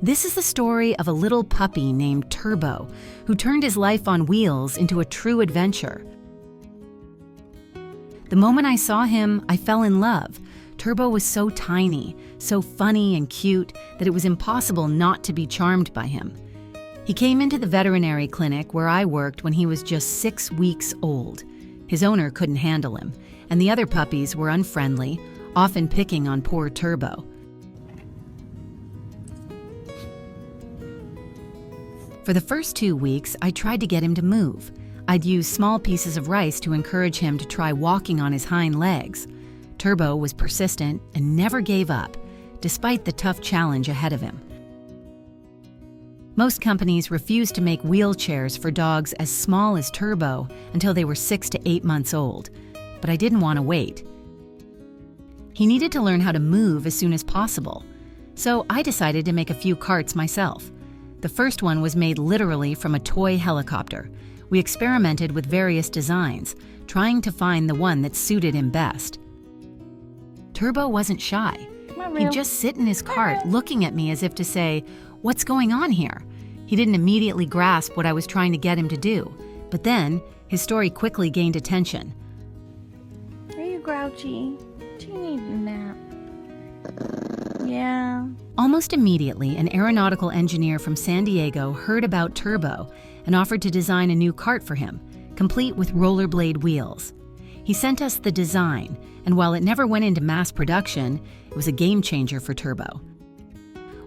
This is the story of a little puppy named Turbo, who turned his life on wheels into a true adventure. The moment I saw him, I fell in love. Turbo was so tiny, so funny and cute that it was impossible not to be charmed by him. He came into the veterinary clinic where I worked when he was just 6 weeks old. His owner couldn't handle him, and the other puppies were unfriendly, often picking on poor Turbo. For the first 2 weeks, I tried to get him to move. I'd use small pieces of rice to encourage him to try walking on his hind legs. Turbo was persistent and never gave up, despite the tough challenge ahead of him. Most companies refused to make wheelchairs for dogs as small as Turbo until they were 6 to 8 months old, but I didn't want to wait. He needed to learn how to move as soon as possible, so I decided to make a few carts myself. The first one was made literally from a toy helicopter. We experimented with various designs, trying to find the one that suited him best. Turbo wasn't shy. He'd just sit in his cart looking at me as if to say, "What's going on here?" He didn't immediately grasp what I was trying to get him to do, but then his story quickly gained attention. Are you grouchy? Do you need a nap? Yeah. Almost immediately, an aeronautical engineer from San Diego heard about Turbo and offered to design a new cart for him, complete with rollerblade wheels. He sent us the design, and while it never went into mass production, it was a game changer for Turbo.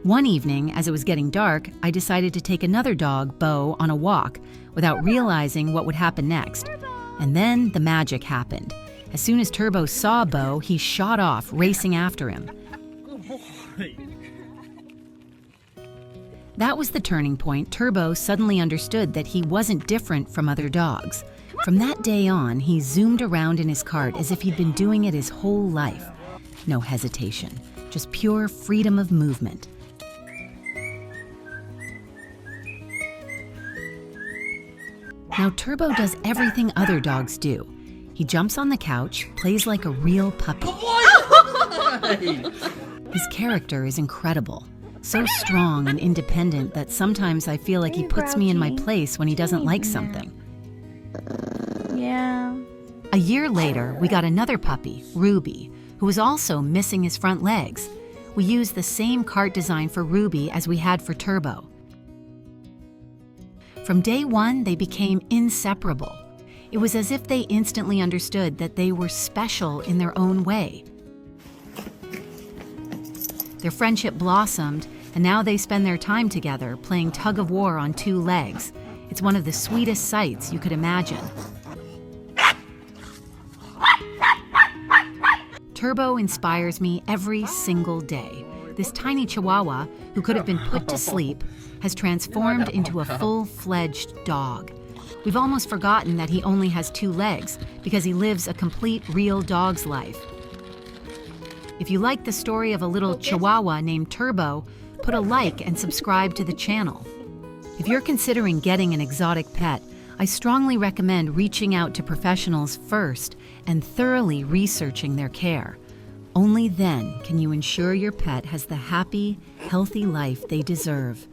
One evening, as it was getting dark, I decided to take another dog, Bo, on a walk without realizing what would happen next. And then the magic happened. As soon as Turbo saw Bo, he shot off, racing after him. That was the turning point. Turbo suddenly understood that he wasn't different from other dogs. From that day on, he zoomed around in his cart as if he'd been doing it his whole life. No hesitation, just pure freedom of movement. Now Turbo does everything other dogs do. He jumps on the couch, plays like a real puppy. His character is incredible. So strong and independent that sometimes I feel like he puts me in my place when he doesn't like something. Yeah. A year later, we got another puppy, Ruby, who was also missing his front legs. We used the same cart design for Ruby as we had for Turbo. From day one, they became inseparable. It was as if they instantly understood that they were special in their own way. Their friendship blossomed, and now they spend their time together playing tug-of-war on 2 legs. It's one of the sweetest sights you could imagine. Turbo inspires me every single day. This tiny Chihuahua, who could have been put to sleep, has transformed into a full-fledged dog. We've almost forgotten that he only has 2 legs because he lives a complete real dog's life. If you like the story of a little Chihuahua named Turbo, put a like and subscribe to the channel. If you're considering getting an exotic pet, I strongly recommend reaching out to professionals first and thoroughly researching their care. Only then can you ensure your pet has the happy, healthy life they deserve.